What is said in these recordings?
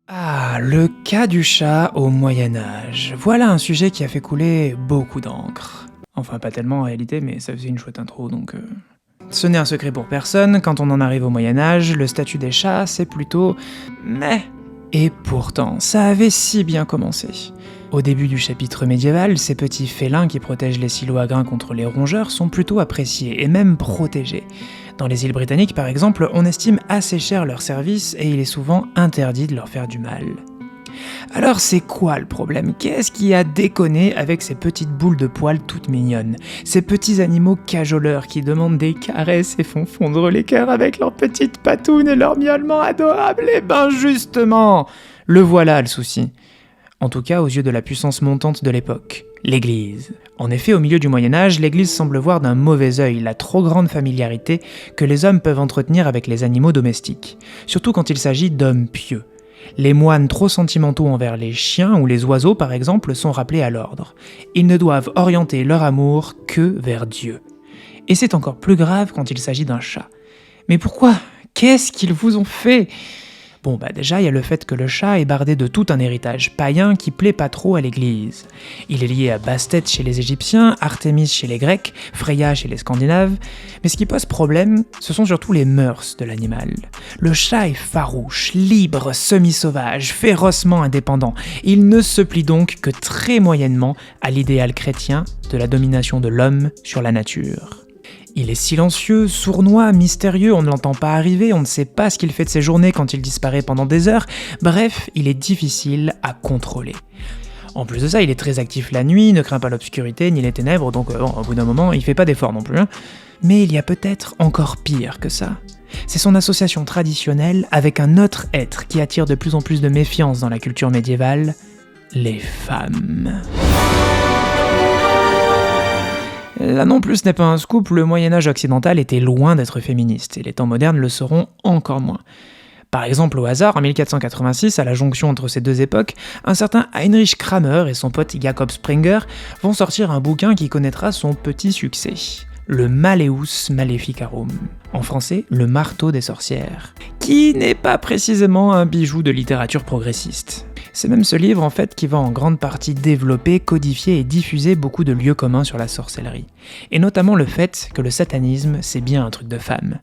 Ah, le cas du chat au Moyen-Âge. Voilà un sujet qui a fait couler beaucoup d'encre. Enfin, pas tellement en réalité, mais ça faisait une chouette intro, donc... Ce n'est un secret pour personne, quand on en arrive au Moyen-Âge, le statut des chats, c'est plutôt... meh. Et pourtant, ça avait si bien commencé. Au début du chapitre médiéval, ces petits félins qui protègent les silos à grains contre les rongeurs sont plutôt appréciés, et même protégés. Dans les îles britanniques par exemple, on estime assez cher leur service et il est souvent interdit de leur faire du mal. Alors c'est quoi le problème? Qu'est-ce qui a déconné avec ces petites boules de poils toutes mignonnes? Ces petits animaux cajoleurs qui demandent des caresses et font fondre les cœurs avec leurs petites patounes et leurs miaulements adorables? Eh ben justement, le voilà le souci. En tout cas aux yeux de la puissance montante de l'époque, l'Église. En effet, au milieu du Moyen-Âge, l'Église semble voir d'un mauvais œil la trop grande familiarité que les hommes peuvent entretenir avec les animaux domestiques, surtout quand il s'agit d'hommes pieux. Les moines trop sentimentaux envers les chiens ou les oiseaux, par exemple, sont rappelés à l'ordre. Ils ne doivent orienter leur amour que vers Dieu. Et c'est encore plus grave quand il s'agit d'un chat. Mais pourquoi? Qu'est-ce qu'ils vous ont fait? Bon déjà, il y a le fait que le chat est bardé de tout un héritage païen qui plaît pas trop à l'église. Il est lié à Bastet chez les Égyptiens, Artémis chez les Grecs, Freya chez les Scandinaves, mais ce qui pose problème, ce sont surtout les mœurs de l'animal. Le chat est farouche, libre, semi-sauvage, férocement indépendant. Il ne se plie donc que très moyennement à l'idéal chrétien de la domination de l'homme sur la nature. Il est silencieux, sournois, mystérieux, on ne l'entend pas arriver, on ne sait pas ce qu'il fait de ses journées quand il disparaît pendant des heures, bref, il est difficile à contrôler. En plus de ça, il est très actif la nuit, ne craint pas l'obscurité ni les ténèbres, donc au bout d'un moment, il fait pas d'efforts non plus. Mais il y a peut-être encore pire que ça. C'est son association traditionnelle avec un autre être qui attire de plus en plus de méfiance dans la culture médiévale, les femmes. Là non plus ce n'est pas un scoop, le Moyen-Âge occidental était loin d'être féministe, et les temps modernes le seront encore moins. Par exemple, au hasard, en 1486, à la jonction entre ces deux époques, un certain Heinrich Kramer et son pote Jakob Sprenger vont sortir un bouquin qui connaîtra son petit succès, le Malleus Maleficarum, en français, le marteau des sorcières, qui n'est pas précisément un bijou de littérature progressiste. C'est même ce livre en fait qui va en grande partie développer, codifier et diffuser beaucoup de lieux communs sur la sorcellerie, et notamment le fait que le satanisme c'est bien un truc de femme.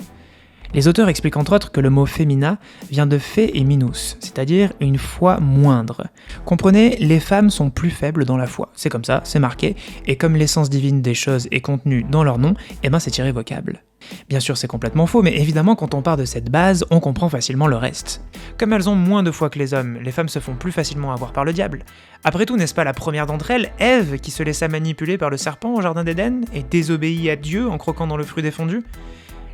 Les auteurs expliquent entre autres que le mot fémina vient de fé et minus, c'est-à-dire une foi moindre. Comprenez, les femmes sont plus faibles dans la foi, c'est comme ça, c'est marqué, et comme l'essence divine des choses est contenue dans leur nom, c'est irrévocable. Bien sûr c'est complètement faux, mais évidemment quand on part de cette base, on comprend facilement le reste. Comme elles ont moins de foi que les hommes, les femmes se font plus facilement avoir par le diable. Après tout, n'est-ce pas la première d'entre elles, Ève, qui se laissa manipuler par le serpent au jardin d'Éden, et désobéit à Dieu en croquant dans le fruit défendu?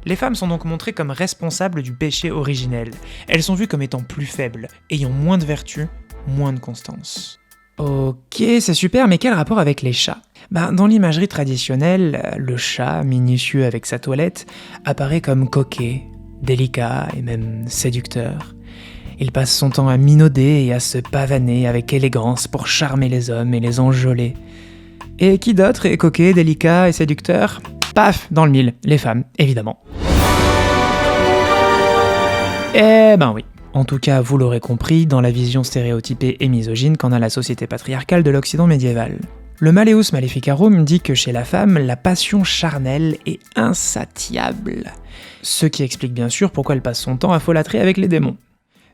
Les femmes sont donc montrées comme responsables du péché originel. Elles sont vues comme étant plus faibles, ayant moins de vertu, moins de constance. Ok, c'est super, mais quel rapport avec les chats? Dans l'imagerie traditionnelle, le chat, minutieux avec sa toilette, apparaît comme coquet, délicat et même séducteur. Il passe son temps à minauder et à se pavaner avec élégance pour charmer les hommes et les enjôler. Et qui d'autre est coquet, délicat et séducteur? Paf, dans le mille, les femmes, évidemment. Oui. En tout cas, vous l'aurez compris, dans la vision stéréotypée et misogyne qu'en a la société patriarcale de l'Occident médiéval. Le Malleus Maleficarum dit que chez la femme, la passion charnelle est insatiable. Ce qui explique bien sûr pourquoi elle passe son temps à folâtrer avec les démons.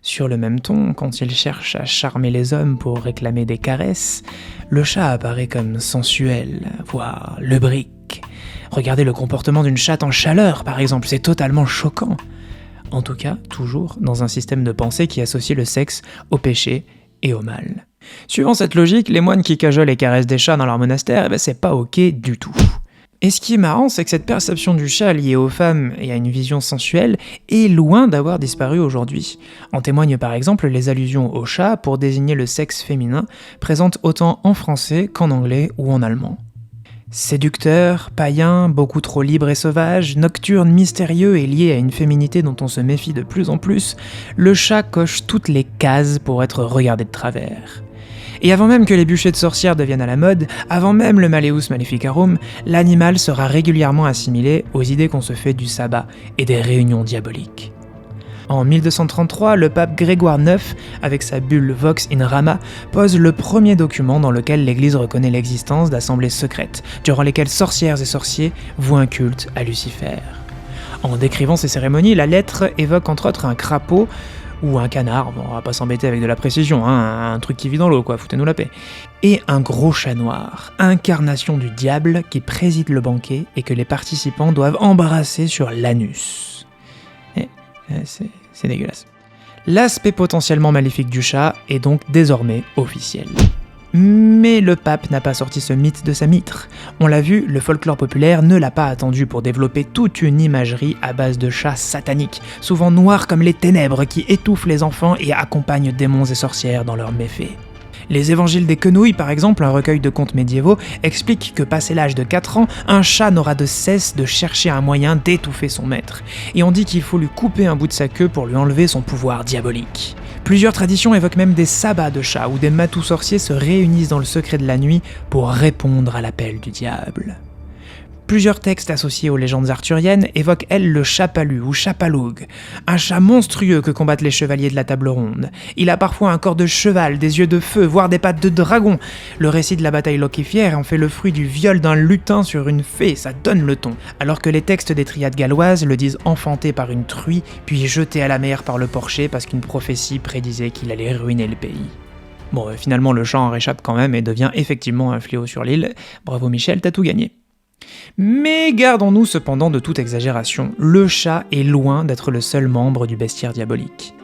Sur le même ton, quand il cherche à charmer les hommes pour réclamer des caresses, le chat apparaît comme sensuel, voire lubrique. Regardez le comportement d'une chatte en chaleur, par exemple, c'est totalement choquant. En tout cas, toujours dans un système de pensée qui associe le sexe au péché et au mal. Suivant cette logique, les moines qui cajolent et caressent des chats dans leur monastère, c'est pas ok du tout. Et ce qui est marrant, c'est que cette perception du chat liée aux femmes et à une vision sensuelle est loin d'avoir disparu aujourd'hui. En témoignent par exemple les allusions au chat pour désigner le sexe féminin, présentes autant en français qu'en anglais ou en allemand. Séducteur, païen, beaucoup trop libre et sauvage, nocturne, mystérieux et lié à une féminité dont on se méfie de plus en plus, le chat coche toutes les cases pour être regardé de travers. Et avant même que les bûchers de sorcières deviennent à la mode, avant même le Malleus Maleficarum, l'animal sera régulièrement assimilé aux idées qu'on se fait du sabbat et des réunions diaboliques. En 1233, le pape Grégoire IX, avec sa bulle Vox in Rama, pose le premier document dans lequel l'Église reconnaît l'existence d'assemblées secrètes, durant lesquelles sorcières et sorciers vouent un culte à Lucifer. En décrivant ces cérémonies, la lettre évoque entre autres un crapaud ou un canard, bon, on va pas s'embêter avec de la précision, hein, un truc qui vit dans l'eau, quoi, foutez-nous la paix, et un gros chat noir, incarnation du diable qui préside le banquet et que les participants doivent embrasser sur l'anus. C'est dégueulasse. L'aspect potentiellement maléfique du chat est donc désormais officiel. Mais le pape n'a pas sorti ce mythe de sa mitre. On l'a vu, le folklore populaire ne l'a pas attendu pour développer toute une imagerie à base de chats sataniques, souvent noirs comme les ténèbres qui étouffent les enfants et accompagnent démons et sorcières dans leurs méfaits. Les évangiles des quenouilles, par exemple, un recueil de contes médiévaux, expliquent que passé l'âge de 4 ans, un chat n'aura de cesse de chercher un moyen d'étouffer son maître. Et on dit qu'il faut lui couper un bout de sa queue pour lui enlever son pouvoir diabolique. Plusieurs traditions évoquent même des sabbats de chats où des matous sorciers se réunissent dans le secret de la nuit pour répondre à l'appel du diable. Plusieurs textes associés aux légendes arthuriennes évoquent, elles, le Chapalu ou Chapaloug, un chat monstrueux que combattent les chevaliers de la table ronde. Il a parfois un corps de cheval, des yeux de feu, voire des pattes de dragon. Le récit de la bataille loquifière en fait le fruit du viol d'un lutin sur une fée, ça donne le ton. Alors que les textes des triades galloises le disent enfanté par une truie, puis jeté à la mer par le porcher parce qu'une prophétie prédisait qu'il allait ruiner le pays. Bon, finalement le chat en réchappe quand même et devient effectivement un fléau sur l'île. Bravo Michel, t'as tout gagné. Mais gardons-nous cependant de toute exagération, le chat est loin d'être le seul membre du bestiaire diabolique.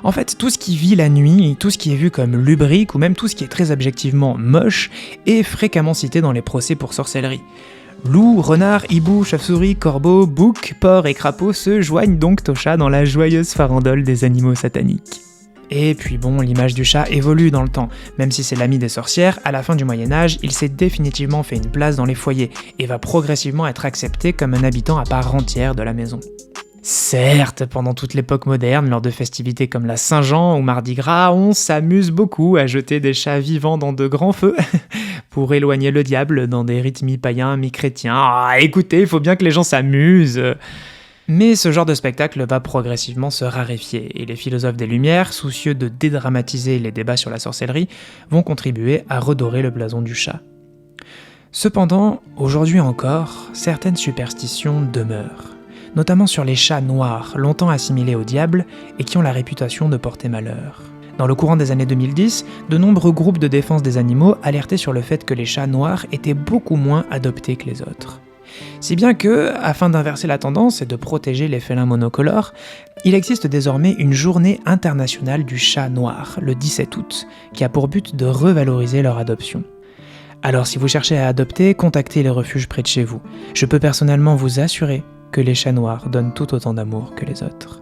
En fait, tout ce qui vit la nuit, tout ce qui est vu comme lubrique ou même tout ce qui est très objectivement moche est fréquemment cité dans les procès pour sorcellerie. Loup, renard, hibou, chauve-souris, corbeau, bouc, porc et crapaud se joignent donc au chat dans la joyeuse farandole des animaux sataniques. Et puis bon, l'image du chat évolue dans le temps. Même si c'est l'ami des sorcières, à la fin du Moyen-Âge, il s'est définitivement fait une place dans les foyers et va progressivement être accepté comme un habitant à part entière de la maison. Certes, pendant toute l'époque moderne, lors de festivités comme la Saint-Jean ou Mardi Gras, on s'amuse beaucoup à jeter des chats vivants dans de grands feux pour éloigner le diable dans des rites mi-païens, mi-chrétiens. Ah, écoutez, il faut bien que les gens s'amusent. Mais ce genre de spectacle va progressivement se raréfier, et les philosophes des Lumières, soucieux de dédramatiser les débats sur la sorcellerie, vont contribuer à redorer le blason du chat. Cependant, aujourd'hui encore, certaines superstitions demeurent, notamment sur les chats noirs, longtemps assimilés au diable, et qui ont la réputation de porter malheur. Dans le courant des années 2010, de nombreux groupes de défense des animaux alertaient sur le fait que les chats noirs étaient beaucoup moins adoptés que les autres. Si bien que, afin d'inverser la tendance et de protéger les félins monocolores, il existe désormais une journée internationale du chat noir, le 17 août, qui a pour but de revaloriser leur adoption. Alors si vous cherchez à adopter, contactez les refuges près de chez vous. Je peux personnellement vous assurer que les chats noirs donnent tout autant d'amour que les autres.